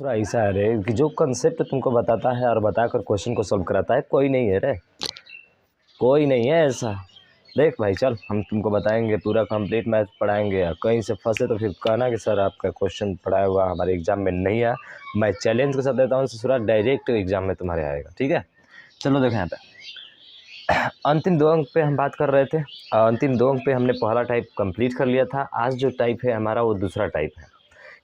थोड़ा ऐसा है रे कि जो कंसेप्ट तुमको बताता है और बताकर क्वेश्चन को सॉल्व कराता है, कोई नहीं है रे, कोई नहीं है ऐसा। देख भाई चल, हम तुमको बताएंगे, पूरा कंप्लीट मैथ पढ़ाएंगे। कहीं से फंसे तो फिर कहना कि सर आपका क्वेश्चन पढ़ाया हुआ हमारे एग्जाम में नहीं आया। मैं चैलेंज के साथ देता हूँ ससुरा, डायरेक्ट एग्जाम में तुम्हारे आएगा। ठीक है, चलो देखो यहाँ पे अंतिम 2 अंक पे हम बात कर रहे थे। अंतिम 2 अंक पे हमने पहला टाइप कंप्लीट कर लिया था। आज जो टाइप है हमारा वो दूसरा टाइप है।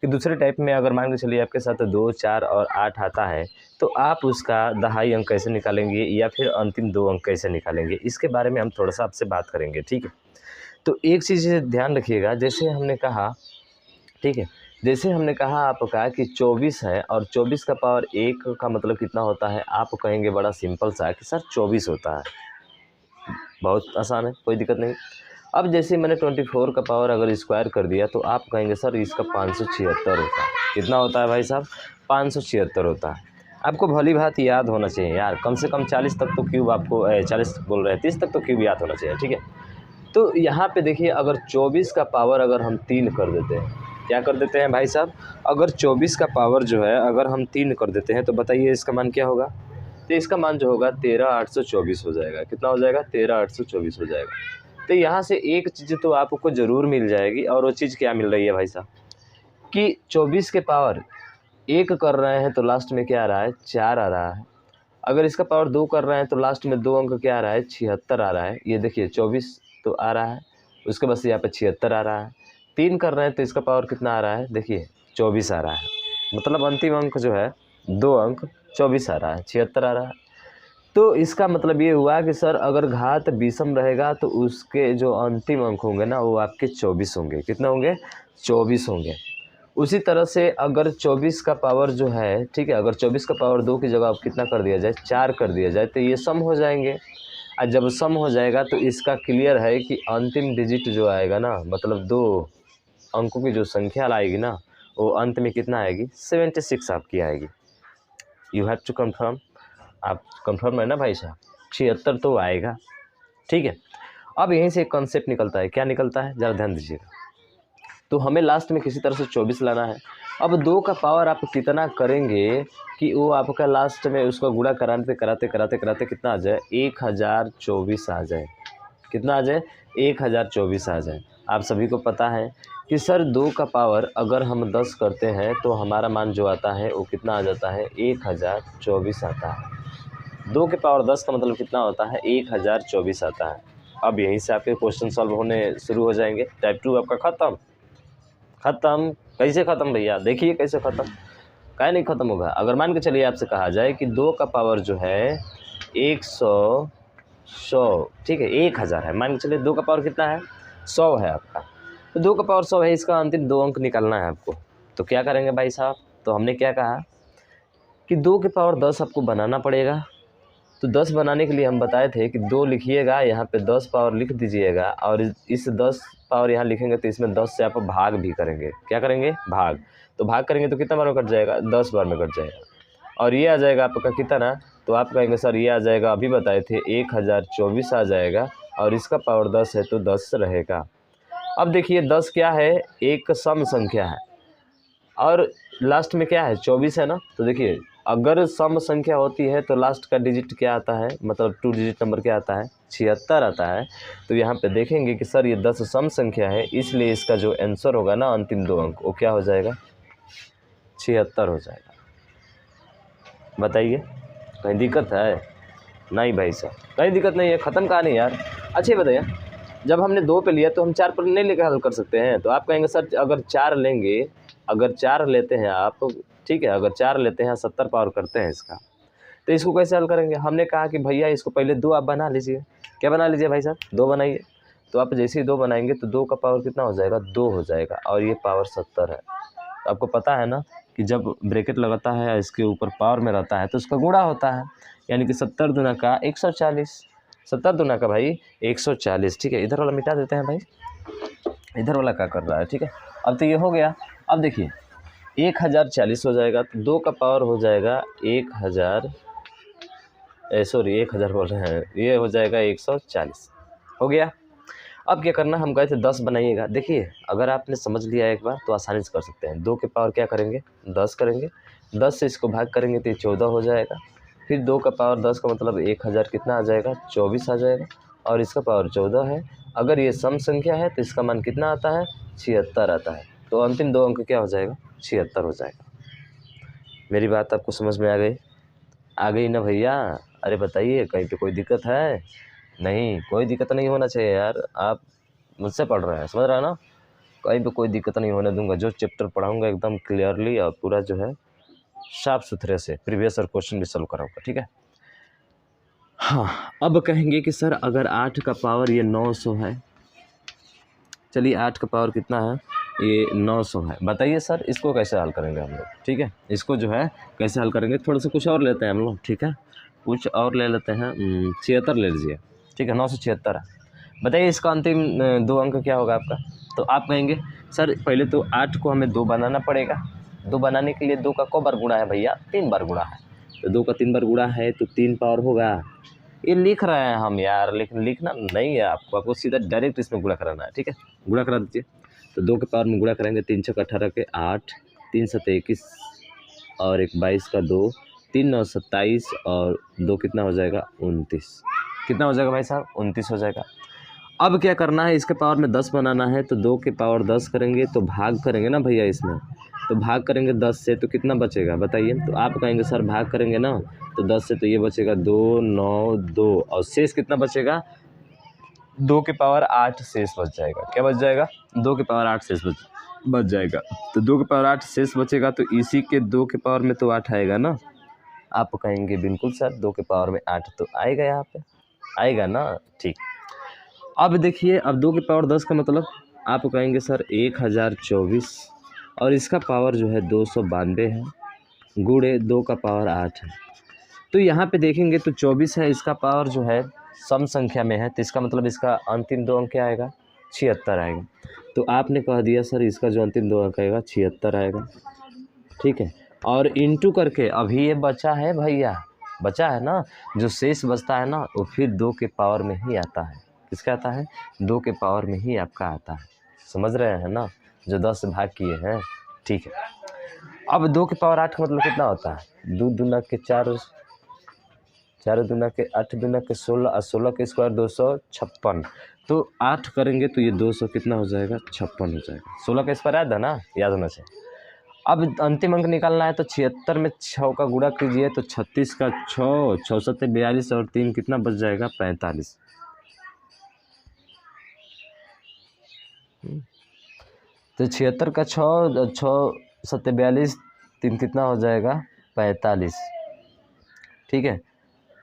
कि दूसरे टाइप में अगर मान के चलिए आपके साथ 2, 4 और 8 आता है, तो आप उसका दहाई अंक कैसे निकालेंगे या फिर अंतिम 2 अंक कैसे निकालेंगे, इसके बारे में हम थोड़ा सा आपसे बात करेंगे। ठीक है, तो एक चीज़ ध्यान रखिएगा, जैसे हमने कहा, ठीक है, जैसे हमने कहा आपका कि 24 है और 24 का पावर 1 का मतलब कितना होता है, आप कहेंगे बड़ा सिंपल सा कि सर 24 होता है। बहुत आसान है, कोई दिक्कत नहीं। अब जैसे मैंने 24 का पावर अगर स्क्वायर कर दिया तो आप कहेंगे सर इसका 576 होता है। कितना होता है भाई साहब? 576 होता है। आपको भली भांति याद होना चाहिए यार, कम से कम 40 तक तो क्यूब आपको 40 बोल रहे हैं, 30 तक तो क्यूब याद होना चाहिए। ठीक है, तो यहाँ पे देखिए, अगर 24 का पावर अगर हम 3 कर देते हैं, क्या कर देते हैं भाई साहब? अगर 24 का पावर जो है अगर हम 3 कर देते हैं तो बताइए इसका मान क्या होगा? तो इसका मान जो होगा 13,824 हो जाएगा। कितना हो जाएगा? 13,824 हो जाएगा। तो यहाँ से एक चीज़ तो आपको ज़रूर मिल जाएगी, और वो चीज़ क्या मिल रही है भाई साहब? कि 24 के पावर 1 कर रहे हैं तो लास्ट में क्या आ रहा है? 4 आ रहा है। अगर इसका पावर 2 कर रहे हैं तो लास्ट में 2 अंक क्या आ रहा है? 76 आ रहा है। ये देखिए 24 तो आ रहा है, उसके बाद से यहाँ पे 76 आ रहा है। 3 कर रहे हैं तो इसका पावर कितना आ रहा है? देखिए 24 आ रहा है। मतलब अंतिम अंक जो है 2 अंक 24 आ रहा है, 76 आ रहा है। तो इसका मतलब ये हुआ कि सर अगर घात विषम रहेगा तो उसके जो अंतिम अंक होंगे ना वो आपके 24 होंगे। कितना होंगे? 24 होंगे। उसी तरह से अगर 24 का पावर जो है, ठीक है, अगर 24 का पावर 2 की जगह अब कितना कर दिया जाए? 4 कर दिया जाए तो ये सम हो जाएंगे। और जब सम हो जाएगा तो इसका क्लियर है कि अंतिम डिजिट जो आएगा ना, मतलब 2 अंकों की जो संख्या आएगी ना, वो अंत में कितना आएगी? 76 आपकी आएगी। You have to confirm. आप कंफर्म है ना भाई साहब? 76 तो आएगा। ठीक है, अब यहीं से एक कॉन्सेप्ट निकलता है। क्या निकलता है? ज़रा ध्यान दीजिएगा। तो हमें लास्ट में किसी तरह से 24 लाना है। अब 2 का पावर आप कितना करेंगे कि वो आपका लास्ट में उसका गुणा कराते कराते कराते कराते कितना आ जाए? 1024 आ जाए। कितना आ जाए? 1024 आ जाए। आप सभी को पता है कि सर 2 का पावर अगर हम 10 करते हैं तो हमारा मान जो आता है वो कितना आ जाता है? 1024 आता है। 2 के पावर 10 का मतलब कितना होता है? 1024 आता है। अब यहीं से आपके क्वेश्चन सॉल्व होने शुरू हो जाएंगे। टाइप 2 आपका खत्म। खत्म कैसे खत्म भैया? देखिए कैसे खत्म, काहे नहीं खत्म होगा? अगर मान के चलिए आपसे कहा जाए कि 2 का पावर जो है 100 100, ठीक है, 1000 है। मान के चलिए 2 का पावर कितना है? 100 है आपका। तो 2 का पावर 100 है, इसका अंतिम 2 अंक निकालना है आपको। तो क्या करेंगे भाई साहब? तो हमने क्या कहा कि 2 के पावर 10 आपको बनाना पड़ेगा। तो 10 बनाने के लिए हम बताए थे कि 2 लिखिएगा, यहाँ पे 10 पावर लिख दीजिएगा, और इस 10 पावर यहाँ लिखेंगे तो इसमें 10 से आप भाग भी करेंगे। क्या करेंगे? भाग। तो भाग करेंगे तो कितना बार में कट जाएगा? 10 बार में कट जाएगा। और ये आ जाएगा आपका कितना? तो आप कहेंगे सर ये आ जाएगा, अभी बताए थे 1024 आ जाएगा, और इसका पावर 10 है तो 10 रहेगा। अब देखिए 10 क्या है? एक सम संख्या है, और लास्ट में क्या है? 24 है ना। तो देखिए अगर सम संख्या होती है तो लास्ट का डिजिट क्या आता है, मतलब 2 डिजिट नंबर क्या आता है? 76 आता है। तो यहाँ पे देखेंगे कि सर ये 10 सम संख्या है, इसलिए इसका जो आंसर होगा ना अंतिम 2 अंक, वो क्या हो जाएगा? 76 हो जाएगा। बताइए कहीं दिक्कत है? नहीं भाई साहब, कहीं दिक्कत नहीं है। ख़त्म कहानी यार। अच्छा ये बताइए, जब हमने 2 पे लिया तो हम 4 पर नहीं लेकर हल कर सकते हैं? तो आप कहेंगे सर अगर 4 लेंगे, अगर 4 लेते हैं आप, ठीक है, अगर 4 लेते हैं 70 पावर करते हैं इसका, तो इसको कैसे हल करेंगे? हमने कहा कि भैया इसको पहले 2 आप बना लीजिए। क्या बना लीजिए भाई साहब? 2 बनाइए। तो आप जैसे ही 2 बनाएंगे तो 2 का पावर कितना हो जाएगा? 2 हो जाएगा, और ये पावर 70 है। तो आपको पता है ना कि जब ब्रैकेट लगाता है इसके ऊपर पावर में रहता है तो उसका गुणा होता है, यानी कि 70 दूना का 140। 70 दूना का भाई 140। ठीक है, इधर वाला मिटा देते हैं भाई, इधर वाला क्या कर रहा है? ठीक है, अब तो ये हो गया। अब देखिए 1040 हो जाएगा, तो 2 का पावर हो जाएगा 1000, सॉरी 1000 बोल रहे हैं, ये हो जाएगा 140। हो गया। अब क्या करना, हम कहे थे 10 बनाइएगा। देखिए अगर आपने समझ लिया एक बार तो आसानी से कर सकते हैं। 2 के पावर क्या करेंगे? 10 करेंगे। 10 से इसको भाग करेंगे तो ये 14 हो जाएगा। फिर 2 का पावर 10 का मतलब 1000 कितना आ जाएगा, 24 आ जाएगा। और इसका पावर 14 है। अगर ये सम संख्या है तो इसका मान कितना आता है, 76 आता है। तो अंतिम दो अंक क्या हो जाएगा, 76 हो जाएगा। मेरी बात आपको समझ में आ गई ना भैया? अरे बताइए, कहीं पे कोई दिक्कत है? नहीं, कोई दिक्कत नहीं होना चाहिए यार। आप मुझसे पढ़ रहे हैं, समझ रहे हैं ना? कहीं पे कोई दिक्कत नहीं होने दूंगा। जो चैप्टर पढ़ाऊंगा एकदम क्लियरली और पूरा जो है साफ सुथरे से प्रीवियस और क्वेश्चन भी सॉल्व कराऊंगा, ठीक है? हाँ, अब कहेंगे कि सर अगर 8 का पावर ये 900 है, चलिए 8 का पावर कितना है, ये 900 है। बताइए सर इसको कैसे हल करेंगे हम लोग, ठीक है? इसको जो है कैसे हल करेंगे, थोड़ा सा कुछ और लेते हैं हम लोग, ठीक है? कुछ और ले लेते हैं, 76 ले लीजिए, ठीक है? 976 है। बताइए इसका अंतिम दो अंक क्या होगा आपका? तो आप कहेंगे सर पहले तो 8 को हमें 2 बनाना पड़ेगा। 2 बनाने के लिए 2 का कौ बार गुणा है भैया, 3 बार गुणा है। तो 2 का 3 बार गुणा है तो 3 पावर होगा। ये लिख रहे हैं हम यार, लेकिन लिखना नहीं है आपको सीधा डायरेक्ट इसमें गुणा कराना है, ठीक है? गुणा करा दीजिए। तो 2 के पावर में गुणा करेंगे, 3 छक 18 के 8, 3 7 21 और 1 22 का 2, 3 9 27 और 2 कितना हो जाएगा, 29। कितना हो जाएगा भाई साहब, 29 हो जाएगा। अब क्या करना है, इसके पावर में 10 बनाना है तो 2 के पावर 10 करेंगे तो भाग करेंगे ना भैया इसमें, तो भाग करेंगे 10 से तो कितना बचेगा बताइए? तो आप कहेंगे सर भाग करेंगे ना तो 10 से तो ये बचेगा 2 9 2 और शेष कितना बचेगा, 2 के पावर 8 शेष बच जाएगा। क्या बच जाएगा, 2 के पावर 8 शेष बच जाएगा। तो 2 के पावर 8 शेष बचेगा तो इसी के 2 के पावर में तो 8 आएगा ना। आप कहेंगे बिल्कुल सर 2 के पावर में 8 तो आएगा, यहाँ पे आएगा ना, ठीक। अब देखिए, अब 2 के पावर 10 का मतलब आप कहेंगे सर 1024 और इसका पावर जो है 292 है, गुणे 2 का पावर 8 है। तो यहाँ पे देखेंगे तो 24 है, इसका पावर जो है सम संख्या में है, तो इसका मतलब इसका अंतिम दो अंक क्या आएगा, 76 आएगा। तो आपने कह दिया सर इसका जो अंतिम दो अंक आएगा 76 आएगा, ठीक है? और इंटू करके अभी ये बचा है भैया, बचा है ना, जो शेष बचता है ना वो फिर 2 के पावर में ही आता है। किसका आता है, 2 के पावर में ही आपका आता है। समझ रहे हैं ना, जो 10 से भाग किए हैं, ठीक है? अब 2 के पावर 8 का मतलब कितना होता है, 2 दूना के 4, 4 दूना के 8, दूना के 16 और 16 के स्क्वायर 256। तो 8 करेंगे तो ये 200 कितना हो जाएगा, 56 हो जाएगा। 16 का स्क्वायर याद है ना, याद होना चाहिए। अब अंतिम अंक निकालना है तो 76 में 6 का गुणा कीजिए तो 36 का 6, 6 सत्ते 42 और 3 कितना बच जाएगा, 45। तो 76 का 6, 6 सत्ते 42, 3 कितना हो जाएगा, 45, ठीक है?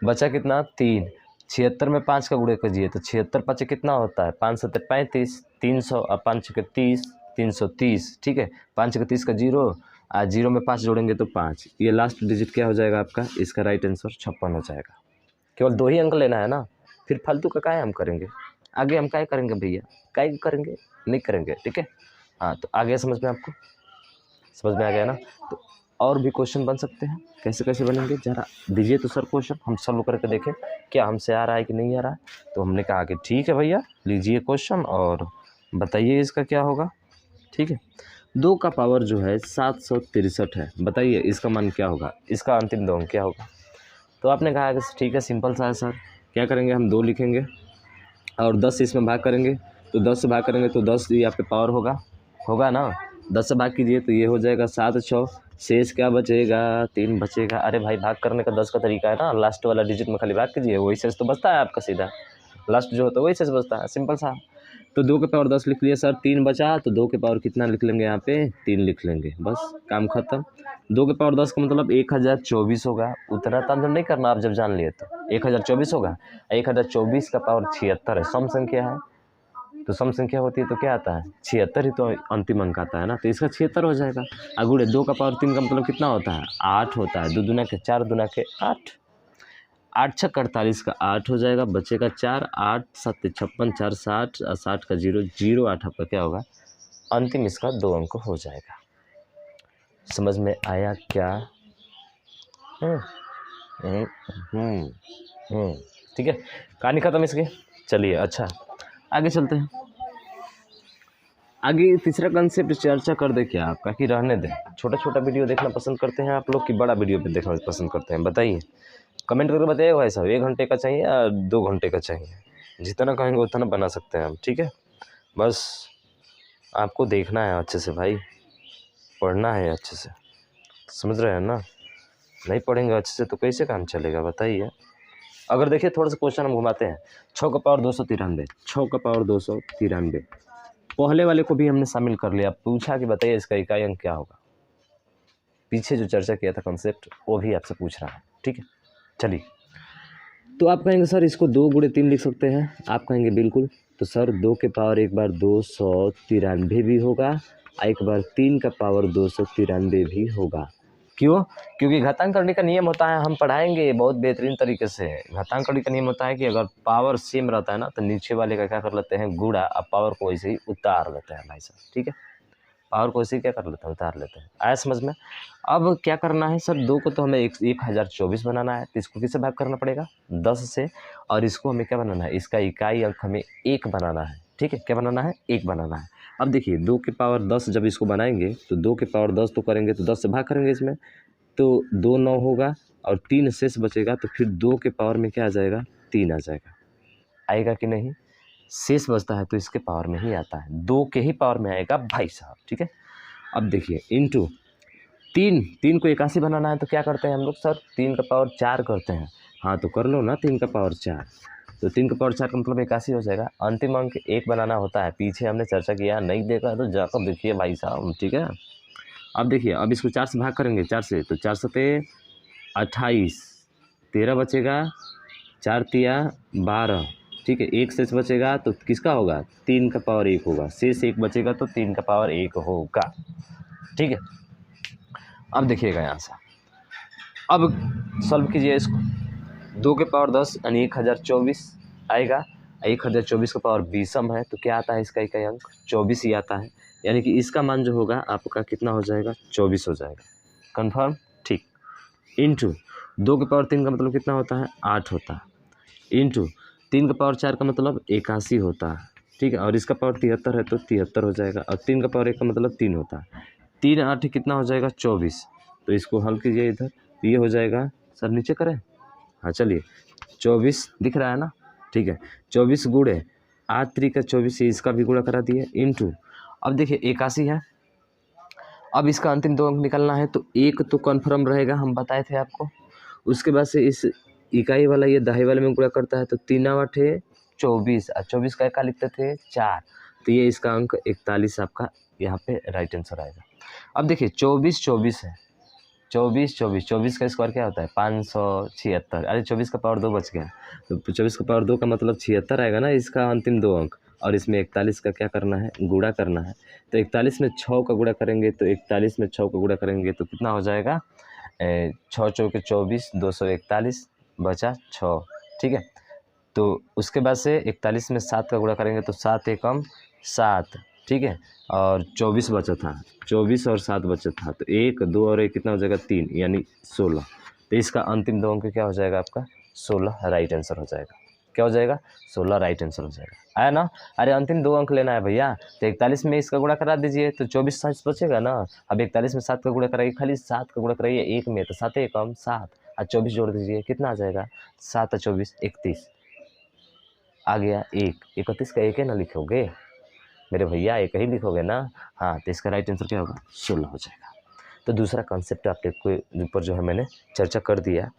बचा कितना, 3। 76 में 5 का गुणा कीजिए तो 76 5 कितना होता है, 5 सत्ते 35, 300 और 5 के 30, 330, ठीक है? 5 के 30 का 0 और 0 में 5 जोड़ेंगे तो 5। ये लास्ट डिजिट क्या हो जाएगा आपका, इसका राइट आंसर 56 हो जाएगा। केवल 2 ही अंक लेना है ना, फिर फालतू का काहे हम करेंगे, आगे हम काहे करेंगे भैया, काहे करेंगे, नहीं करेंगे, ठीक है? हाँ, तो आ गया समझ में आपको, समझ में आ गया ना? तो और भी क्वेश्चन बन सकते हैं, कैसे कैसे बनेंगे जरा दीजिए तो सर क्वेश्चन, हम सॉल्व करके देखें क्या हमसे आ रहा है कि नहीं आ रहा है। तो हमने कहा कि ठीक है भैया, लीजिए क्वेश्चन और बताइए इसका क्या होगा, ठीक है? 2 का पावर जो है 763 है, बताइए इसका मान क्या होगा, इसका अंतिम दो अंक क्या होगा? तो आपने कहा कि ठीक है, सिंपल सा है सर। क्या करेंगे, हम 2 लिखेंगे और 10 से इसमें भाग करेंगे, तो 10 से भाग करेंगे तो 10 यहाँ पे पावर होगा ना। 10 से भाग कीजिए तो ये हो जाएगा 7 6, शेष क्या बचेगा, 3 बचेगा। अरे भाई भाग करने का 10 का तरीका है ना, लास्ट वाला डिजिट में खाली भाग कीजिए, वही शेष तो बचता है आपका, सीधा लास्ट जो होता है वही शेष बचता है, सिंपल सा। तो 2 के पावर 10 लिख लिया सर, 3 बचा तो 2 के पावर कितना लिख लेंगे, यहाँ पे 3 लिख लेंगे, बस काम खत्म। 2 के पावर 10 का मतलब 1024 होगा। उतना तामझाम नहीं करना, आप जब जान लिए तो 1024 होगा। 1024 का पावर 76 है, सम संख्या है, तो सम संख्या होती है तो क्या आता है, 76 ही तो अंतिम अंक आता है ना, तो इसका 76 हो जाएगा। अगुड़े 2 का पावर 3 का मतलब कितना होता है, 8 होता है। 2 दूना के 4, दूना के 8, 8 छक 48 का 8 हो जाएगा, बचेगा 4, 8 7 56, 4 60 और 60 का 0, 0 8 आपका क्या होगा, अंतिम इसका 2 अंक हो जाएगा। समझ में आया क्या? ठीक है, कहानी खत्म इसकी। चलिए अच्छा आगे चलते हैं। आगे तीसरा कंसेप्ट चर्चा कर दे क्या आपका, कि रहने दें? छोटा छोटा वीडियो देखना पसंद करते हैं आप लोग कि बड़ा वीडियो पे देखना पसंद करते हैं? बताइए, कमेंट करके बताइए भाई साहब। 1 घंटे का चाहिए या 2 घंटे का चाहिए? जितना कहेंगे उतना बना सकते हैं हम, ठीक है। बस आपको देखना है अच्छे से भाई, पढ़ना है अच्छे से, समझ रहे हैं ना? नहीं पढ़ेंगे अच्छे से तो कैसे काम चलेगा बताइए। अगर देखिए थोड़ा सा क्वेश्चन हम घुमाते हैं। 6 का पावर 293, 6 का पावर 293, पहले वाले को भी हमने शामिल कर लिया। पूछा कि बताइए इसका इकाई अंक क्या होगा। पीछे जो चर्चा किया था कंसेप्ट वो भी आपसे पूछ रहा है, ठीक है। चलिए, तो आप कहेंगे सर इसको 2 गुणे 3 लिख सकते हैं? आप कहेंगे बिल्कुल। तो सर 2 के पावर एक बार 293 भी होगा, एक बार 3 का पावर 293 भी होगा। क्यों? क्योंकि घातांक करने का नियम होता है, हम पढ़ाएंगे बहुत बेहतरीन तरीके से। घातांक करने का नियम होता है कि अगर पावर सेम रहता है ना तो नीचे वाले का क्या कर लेते हैं, गुणा, अब पावर को वैसे ही उतार लेते हैं भाई साहब, ठीक है। पावर को वैसे ही क्या कर लेते हैं, उतार लेते हैं। आया समझ में? अब क्या करना है सर, 2 को तो हमें 1024 बनाना है, तो इसको किससे भाग करना पड़ेगा, 10 से। और इसको हमें क्या बनाना है, इसका इकाई अंक हमें 1 बनाना है, ठीक है। क्या बनाना है, 1 बनाना है। अब देखिए 2 के पावर 10 जब इसको बनाएंगे तो 2 के पावर 10 तो करेंगे तो 10 से भाग करेंगे इसमें, तो 2 9 होगा और 3 शेष बचेगा, तो फिर 2 के पावर में क्या आ जाएगा, 3 आ जाएगा। आएगा कि नहीं? शेष बचता है तो इसके पावर में ही आता है, 2 के ही पावर में आएगा भाई साहब, ठीक है। अब देखिए इंटू 3 को 81 बनाना है तो क्या करते हैं हम लोग सर, 3 का पावर 4 करते हैं। हाँ तो कर लो ना 3 का पावर 4, तो 3 का पावर 4 का मतलब 81 हो जाएगा। अंतिम अंक 1 बनाना होता है, पीछे हमने चर्चा किया, नहीं देखा तो जाकर देखिए भाई साहब, ठीक है। अब देखिए, अब इसको 4 से भाग करेंगे, 4 से, तो 4 सते 28, 13 बचेगा, 4 तिया 12, ठीक है। 1 शेष बचेगा तो किसका होगा, 3 का पावर 1 होगा, शेष 1 बचेगा तो 3 का पावर 1 होगा, ठीक है। अब देखिएगा यहाँ से, अब सॉल्व कीजिए इसको। 2 के पावर 10 यानी 1024 आएगा, 1024 का पावर 20 है, तो क्या आता है इसका इकाई अंक, 24 ही आता है। यानी कि इसका मान जो होगा आपका कितना हो जाएगा, 24 हो जाएगा। कंफर्म, ठीक। इंटू 2 के पावर 3 का मतलब कितना होता है, 8 होता है। इंटू 3 का पावर 4 का मतलब 81 होता है, ठीक है। और इसका पावर 73 है तो 73 हो जाएगा, और 3 का पावर 1 का मतलब 3 होता है। 3 8 कितना हो जाएगा, 24। तो इसको हल कीजिए इधर, ये हो जाएगा सर, नीचे करें, हाँ चलिए, 24 दिख रहा है ना, ठीक है। 24 गुणे 8 3 का 24, इसका भी गुणा करा दिए, इंटू अब देखिए 81 है। अब इसका अंतिम 2 अंक निकलना है, तो 1 तो कन्फर्म रहेगा, हम बताए थे आपको। उसके बाद से इस इकाई वाला ये दहाई वाले में गुणा करता है, तो 3 8 24, और 24 का क्या लिखते थे, 4, तो ये इसका अंक 41 आपका यहाँ पे राइट आंसर आएगा। अब देखिए 24 24 है, 24 24 24 का स्क्वायर क्या होता है, 576। अरे 24 का पावर 2 बच गया, तो 24 का पावर 2 का मतलब 76 आएगा ना इसका अंतिम 2 अंक, और इसमें 41 का क्या करना है, गुणा करना है। तो 41 में 6 का गुणा करेंगे, तो 41 में 6 का गुणा करेंगे तो कितना हो जाएगा, 6 चौके 24, 241 बचा 6, ठीक है। तो उसके बाद से 41 में 7 का गुणा करेंगे तो 7 एकम 7, ठीक है। और 24 बचा था, 24 और 7 बचा था, तो 1 2 और 1 कितना हो जाएगा, 3, यानी 16। तो इसका अंतिम 2 अंक क्या हो जाएगा आपका, 16 राइट आंसर हो जाएगा। क्या हो जाएगा, 16 राइट आंसर हो जाएगा। आया ना? अरे अंतिम 2 अंक लेना है भैया, तो 41 में इसका गुणा करा दीजिए तो 24 7 बचेगा ना। अब 41 में 7 का गुणा कराइए, खाली 7 का गुणा कराइए 1 में, तो 7 एकम 7 और 24 जोड़ दीजिए, कितना आ जाएगा, 7 और 24 31 आ गया। 1 31 का 1 है ना लिखोगे मेरे भैया, 1 ही लिखोगे ना। हाँ, तो इसका राइट आंसर क्या होगा, 16 हो जाएगा। तो दूसरा कॉन्सेप्ट आपके ऊपर जो है मैंने चर्चा कर दिया,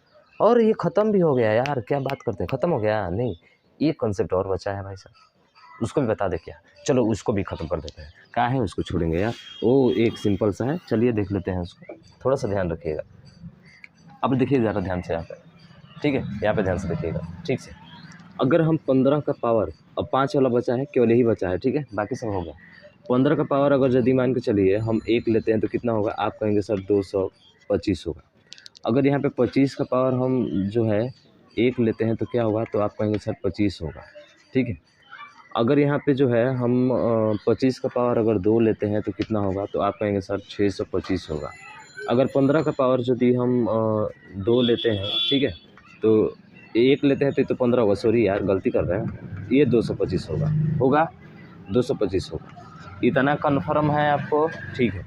और ये ख़त्म भी हो गया यार, क्या बात करते हैं, ख़त्म हो गया नहीं, एक कॉन्सेप्ट और बचा है भाई साहब, उसको भी बता दे क्या, चलो उसको भी ख़त्म कर देते हैं। क्या है, उसको छोड़ेंगे यार, वो एक सिंपल सा है, चलिए देख लेते हैं उसको, थोड़ा सा ध्यान रखिएगा। अब देखिए ज़रा ध्यान से यहाँ पर, ठीक है, यहाँ पर ध्यान से देखिएगा ठीक से। अगर हम 15 का पावर, अब 5 वाला बचा है, केवल यही बचा है, ठीक है, बाकी सब हो गया। 15 का पावर अगर यदि मान के चलिए हम 1 लेते हैं तो कितना होगा, आप कहेंगे सर 225 होगा। अगर यहाँ पे 25 का पावर हम जो है 1 लेते हैं तो क्या होगा, तो आप कहेंगे सर 25 होगा, ठीक है। अगर यहाँ पे जो है हम 25 का पावर अगर 2 लेते हैं तो कितना होगा, तो आप कहेंगे सर 625 होगा। अगर 15 का पावर यदि हम 2 लेते हैं, ठीक है, तो 1 लेते हैं तो 15 होगा, सॉरी यार गलती कर रहे हैं, ये 225 होगा, 225 होगा। इतना कन्फर्म है आपको? ठीक है।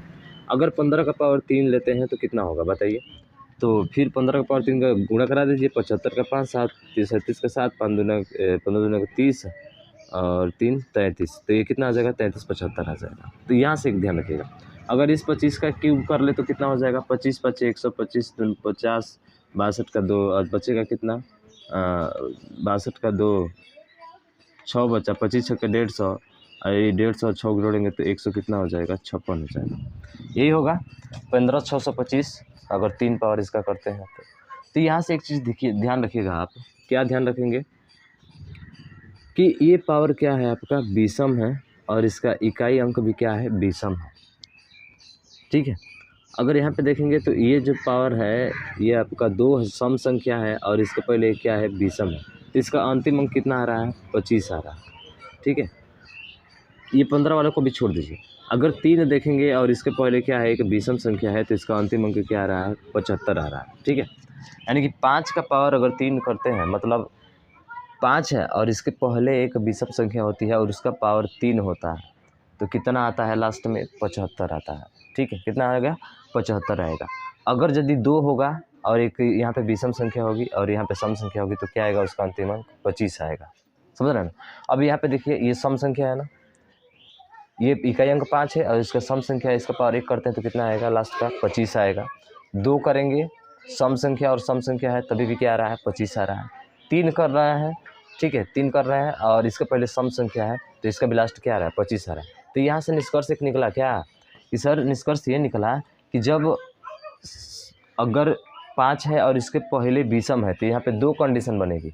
अगर 15 का पावर 3 लेते हैं तो कितना होगा बताइए? तो फिर 15 का पावर 3 का गुणा करा दीजिए, 75 का 5, 7 37 का 7, 5 दूना 15 दूना का 30 और 3 33, तो ये कितना आ जाएगा? 33 75 आ जाएगा। तो यहाँ से एक ध्यान रखिएगा, अगर इस 25 का क्यूब कर ले तो कितना हो जाएगा? 25 पचे 125, 50, 62 का 2 और बचेगा कितना? 62 का 2, 6 बचा, 25 छक्के 150 और ये 150 6 जोड़ेंगे तो 100 कितना हो जाएगा? 56 हो जाएगा। यही होगा 15 625 अगर 3 पावर इसका करते हैं तो यहाँ से एक चीज़ देखिए, ध्यान रखिएगा आप। क्या ध्यान रखेंगे कि ये पावर क्या है आपका? विषम है और इसका इकाई अंक भी क्या है? विषम है। ठीक है। अगर यहाँ पे देखेंगे तो ये जो पावर है ये आपका 2 सम संख्या है और इसके पहले क्या है? विषम है। तो इसका अंतिम अंक कितना आ रहा है? 25 आ रहा है। ठीक है। ये 15 वाले को भी छोड़ दीजिए। अगर 3 देखेंगे और इसके पहले क्या है? एक विषम संख्या है तो इसका अंतिम अंक क्या आ रहा है? 75 आ रहा है। ठीक है। यानी कि 5 का पावर अगर 3 करते हैं, मतलब 5 है और इसके पहले एक विषम संख्या होती है और उसका पावर 3 होता है, तो कितना आता है लास्ट में? 75 आता है। ठीक है। कितना आएगा? 75 आएगा। अगर यदि 2 होगा और एक यहाँ पे विषम संख्या होगी और यहाँ पे सम संख्या होगी तो क्या आएगा? उसका अंतिम अंक 25 आएगा। समझ रहे हैं ना? अब यहाँ पे देखिए, ये सम संख्या है ना, ये इकाई अंक 5 है और इसका सम संख्या है, इसका पावर 1 करते हैं तो कितना आएगा? लास्ट का 25 आएगा। 2 करेंगे, सम संख्या और सम संख्या है तभी भी क्या आ रहा है? 25 आ रहा है। 3 कर रहे हैं, ठीक है, 3 कर रहे हैं और इसके पहले सम संख्या है तो इसका भी लास्ट क्या आ रहा है? 25 आ रहा है। तो यहाँ से निष्कर्ष एक निकला क्या कि सर, निष्कर्ष ये निकला कि जब अगर 5 है और इसके पहले विषम है तो यहाँ पे 2 कंडीशन बनेगी।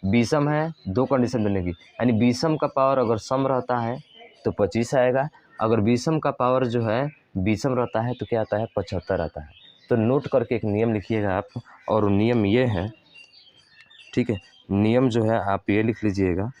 विषम है, 2 कंडीशन बनेगी, यानी विषम का पावर अगर सम रहता है तो 25 आएगा, अगर विषम का पावर जो है विषम रहता है तो क्या आता है? 75 आता है। तो नोट करके एक नियम लिखिएगा आप, और नियम ये है, ठीक है, नियम जो है आप ये लिख लीजिएगा,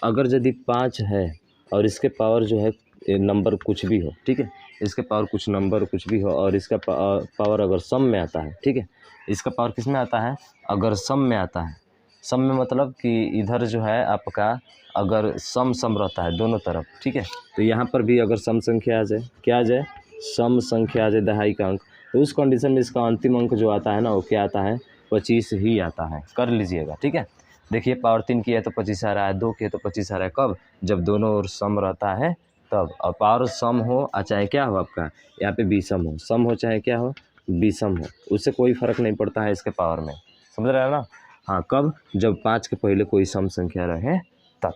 अगर यदि 5 है और इसके पावर जो है नंबर कुछ भी हो, ठीक है, इसके पावर कुछ नंबर कुछ भी हो और इसका पावर अगर सम में आता है, ठीक है, इसका पावर किस में आता है? अगर सम में आता है। सम में मतलब कि इधर जो है आपका अगर सम सम रहता है दोनों तरफ, ठीक है, तो यहाँ पर भी अगर सम संख्या आ जाए, क्या आ जाए? सम संख्या आ जाए, दहाई का अंक, तो उस कंडीशन में इसका अंतिम अंक जो आता है ना वो क्या आता है? 25 ही आता है। कर लीजिएगा। ठीक है। देखिए, पावर 3 की है तो 25 आ रहा है, 2 की है तो 25 आ रहा है। कब? जब दोनों ओर सम रहता है तब। और पावर सम हो चाहे क्या हो आपका यहाँ पे विषम हो, सम हो चाहे क्या हो विषम हो, उससे कोई फर्क नहीं पड़ता है इसके पावर में। समझ रहे हैं ना? हाँ, कब? जब 5 के पहले कोई सम संख्या रहे तब।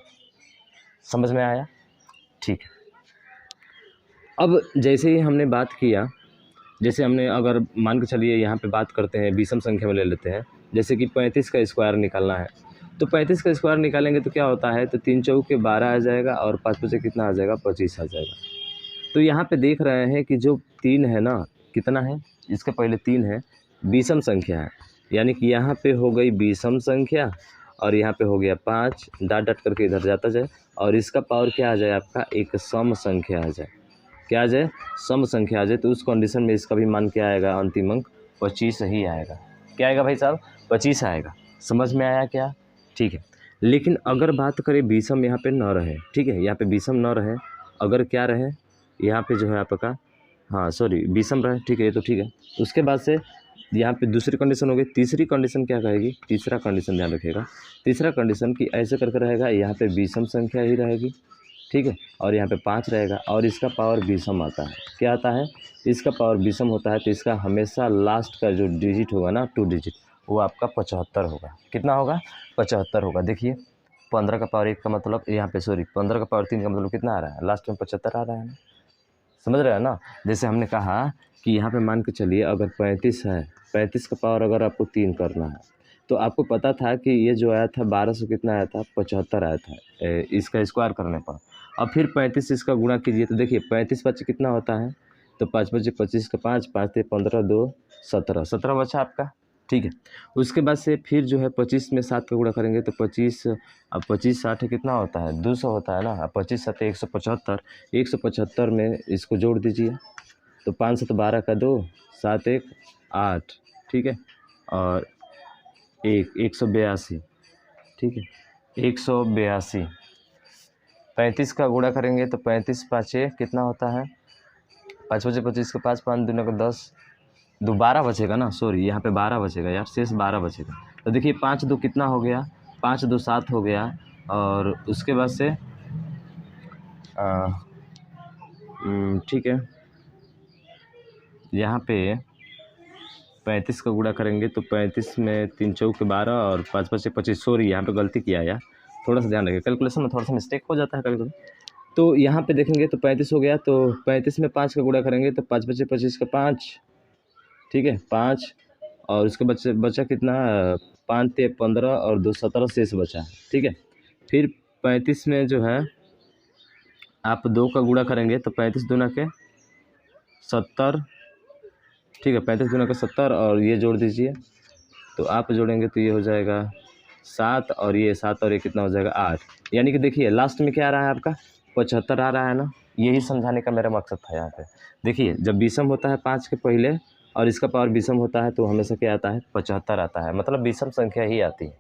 समझ में आया? ठीक है। अब जैसे ही हमने बात किया, जैसे हमने अगर मान के चलिए यहाँ पे बात करते हैं विषम संख्या में ले लेते हैं, जैसे कि 35 का स्क्वायर निकालना है, तो 35 का स्क्वायर निकालेंगे तो क्या होता है? तो 3 चौके 12 आ जाएगा और 5 पचे कितना आ जाएगा? 25 आ जाएगा। तो यहाँ पे देख रहे हैं कि जो 3 है ना, कितना है? इसके पहले 3 है, विषम संख्या है, यानी कि यहाँ पे हो गई विषम संख्या और यहाँ पे हो गया 5, डाट डाट करके इधर जाता जाए और इसका पावर क्या आ जाए आपका? एक सम संख्या आ जाए। क्या आ जाए? सम संख्या आ जाए। तो उस कंडीशन में इसका भी मान क्या आएगा? अंतिम अंक 25 ही आएगा। क्या आएगा भाई साहब? 25 आएगा। समझ में आया क्या? ठीक है। लेकिन अगर बात करें विषम यहाँ पे न रहे, ठीक है, यहाँ पे विषम न रहे, अगर क्या रहे यहाँ पे जो है आपका, हाँ सॉरी, विषम रहे, ठीक है, ये तो ठीक है। उसके बाद से यहाँ पे दूसरी कंडीशन हो गई। तीसरी कंडीशन क्या कहेगी? तीसरा कंडीशन ध्यान रखिएगा। तीसरा कंडीशन कि ऐसे करके रहेगा, यहाँ पे विषम संख्या ही रहेगी, ठीक है, और यहाँ पे 5 रहेगा और इसका पावर विषम आता है। क्या आता है? इसका पावर विषम होता है तो इसका हमेशा लास्ट का जो डिजिट होगा ना, 2 डिजिट, वो आपका 75 होगा। कितना होगा? 75 होगा। देखिए, 15 का पावर 1 का मतलब यहाँ पे, सॉरी, 15 का पावर 3 का मतलब कितना आ रहा है? लास्ट में 75 आ रहा है ना। समझ रहे हैं ना? जैसे हमने कहा कि यहाँ पे मान के चलिए अगर 35 है, 35 का पावर अगर आपको 3 करना है तो आपको पता था कि ये जो आया था 1200 कितना आया था? 75 आया था इसका स्क्वायर करने पर। अब फिर 35 इसका गुणा कीजिए तो देखिए 35 बच्चे कितना होता है? तो 5 बच्चे 25 का 5, 5 थे 15, 2 17, 17 बचा आपका। ठीक है। उसके बाद से फिर जो है 25 में 7 का गुणा करेंगे तो 25, अब 25 60 कितना होता है? 200 होता है ना। अब 25 7 175, 175 में इसको जोड़ दीजिए तो 5 7 12 का 2, 7 1 8, ठीक है, और 182, ठीक है, 182। 35 का गुणा करेंगे तो 35 पाँचे कितना होता है, 5 बचे 25 के 5, 5 दूना का 10, 2 12 बचेगा ना, सॉरी यहाँ पे 12 बचेगा यार, शेष 12 बचेगा। तो देखिए 5 2 कितना हो गया, 5 2 7 हो गया। और उसके बाद से ठीक है, यहाँ पे 35 का गुणा करेंगे तो 35 में 3 चौके 12 और 5 5 25, सॉरी यहाँ पे गलती किया यार, थोड़ा सा ध्यान रखिए, कैलकुलेशन में थोड़ा सा मिस्टेक हो जाता है कभी कभी। तो यहाँ पे देखेंगे तो 35 हो गया, तो 35 में 5 का गुणा करेंगे तो 5 बचे 25 का 5, ठीक है 5, और उसके बचा कितना, 5 ते 15 और 2 17 शेष बचा, ठीक है। फिर 35 में जो है आप 2 का गुणा करेंगे तो 35 दूना के 70, ठीक है 35 दूना का 70, और ये जोड़ दीजिए तो आप जोड़ेंगे तो ये हो जाएगा 7, और ये 7 और ये कितना हो जाएगा 8। यानी कि देखिए लास्ट में क्या आ रहा है आपका, 75 आ रहा है ना। यही समझाने का मेरा मकसद था यहाँ पे। देखिए जब विषम होता है 5 के पहले और इसका पावर विषम होता है तो हमेशा क्या आता है, 75 आता है, मतलब विषम संख्या ही आती है,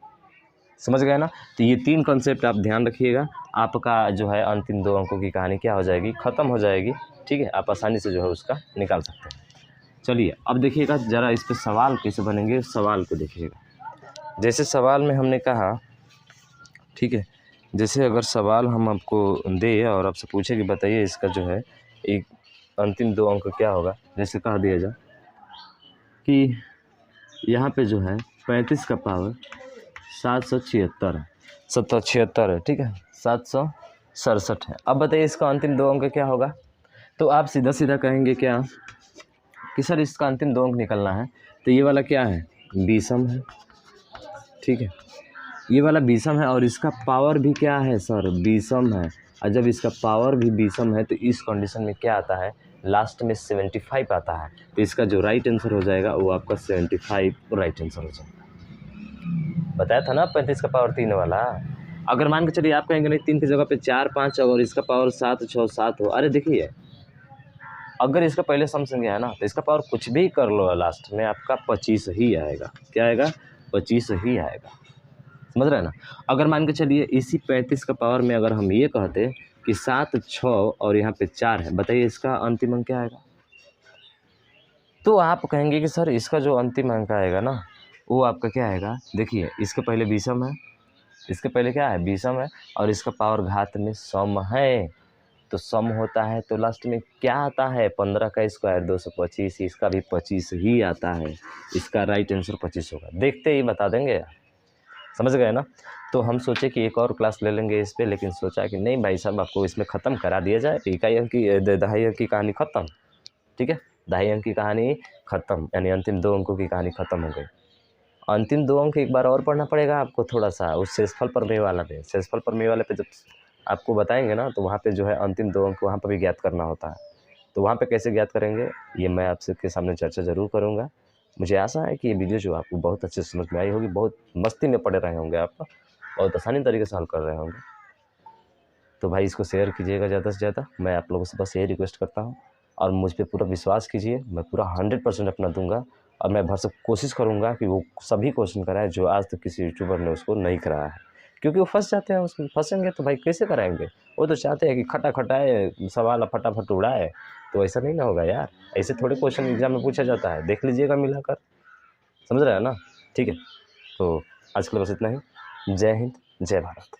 समझ गए ना। तो ये 3 कॉन्सेप्ट आप ध्यान रखिएगा, आपका जो है अंतिम 2 अंकों की कहानी क्या हो जाएगी, ख़त्म हो जाएगी, ठीक है। आप आसानी से जो है उसका निकाल सकते हैं। चलिए अब देखिएगा ज़रा इस पर सवाल कैसे बनेंगे, सवाल को देखिएगा। जैसे सवाल में हमने कहा, ठीक है, जैसे अगर सवाल हम आपको दे और आपसे पूछे कि बताइए इसका जो है एक अंतिम 2 अंक क्या होगा, जैसे कह दिया जाए कि यहाँ पे जो है 35 का पावर 776 है, 776 है, ठीक है 767 है। अब बताइए इसका अंतिम 2 अंक क्या होगा। तो आप सीधा सीधा कहेंगे क्या कि सर इसका अंतिम 2 अंक निकलना है तो ये वाला क्या है, विषम है, ठीक है, ये वाला विषम है और इसका पावर भी क्या है सर, विषम है। और जब इसका पावर भी विषम है तो इस कंडीशन में क्या आता है, लास्ट में 75 आता है। तो इसका जो राइट आंसर हो जाएगा वो आपका 75 राइट आंसर हो जाएगा। बताया था ना 35 का पावर 3 वाला। अगर मान के चलिए आप कहेंगे नहीं 3 की जगह पे 4 5 और इसका पावर 7 6 7 हो, अरे देखिए अगर इसका पहले सम संख्या है ना तो इसका पावर कुछ भी कर लो, लास्ट में आपका 25 ही आएगा। क्या आएगा, 25 ही आएगा, समझ रहे हैं ना। अगर मान के चलिए इसी 35 का पावर में अगर हम ये कहते कि 7 6 और यहाँ पे 4 है, बताइए इसका अंतिम अंक क्या आएगा। तो आप कहेंगे कि सर इसका जो अंतिम अंक आएगा ना वो आपका क्या आएगा, देखिए इसके पहले विषम है, इसके पहले क्या है विषम है, और इसका पावर घात में सम है, तो सम होता है तो लास्ट में क्या आता है, 15 का स्क्वायर 225, इसका भी 25 ही आता है। इसका राइट आंसर 25 होगा, देखते ही बता देंगे यार, समझ गए ना। तो हम सोचे कि एक और क्लास ले लेंगे इस पे, लेकिन सोचा कि नहीं भाई साहब आपको इसमें ख़त्म करा दिया जाए, इकाई अंक की 2.5 अंक की कहानी ख़त्म, ठीक है 2.5 अंक की कहानी ख़त्म, यानी अंतिम 2 अंकों की कहानी ख़त्म हो गई। अंतिम 2 अंक एक बार और पढ़ना पड़ेगा आपको थोड़ा सा, उस शेषफल प्रमेय वाला पे, शेषफल प्रमेय वाले पे जब आपको बताएंगे ना तो वहाँ पे जो है अंतिम 2 अंक वहाँ पर भी ज्ञात करना होता है। तो वहाँ पे कैसे ज्ञात करेंगे ये मैं आपसे के सामने चर्चा ज़रूर करूँगा। मुझे आशा है कि ये वीडियो जो आपको बहुत अच्छे से समझ में आई होगी, बहुत मस्ती में पढ़े रहे होंगे आप, बहुत आसानी तरीके से हल कर रहे होंगे। तो भाई इसको शेयर कीजिएगा ज़्यादा से ज़्यादा, मैं आप लोगों से बस यही रिक्वेस्ट करता हूँ। और मुझ पे पूरा विश्वास कीजिए, मैं पूरा 100% अपना दूंगा और मैं भरसक कोशिश करूँगा कि वो सभी क्वेश्चन कराए जो आज तक किसी यूट्यूबर ने उसको नहीं कराया है, क्योंकि वो फंस जाते हैं उसमें। फंसेंगे तो भाई कैसे कराएंगे, वो तो चाहते हैं कि खटा खटाए सवाल फटाफट उड़ाए, तो ऐसा नहीं ना होगा यार। ऐसे थोड़े क्वेश्चन एग्जाम में पूछा जाता है, देख लीजिएगा मिलाकर, समझ रहे हैं ना। ठीक है, तो आज के लिए बस इतना ही। जय हिंद, जय भारत।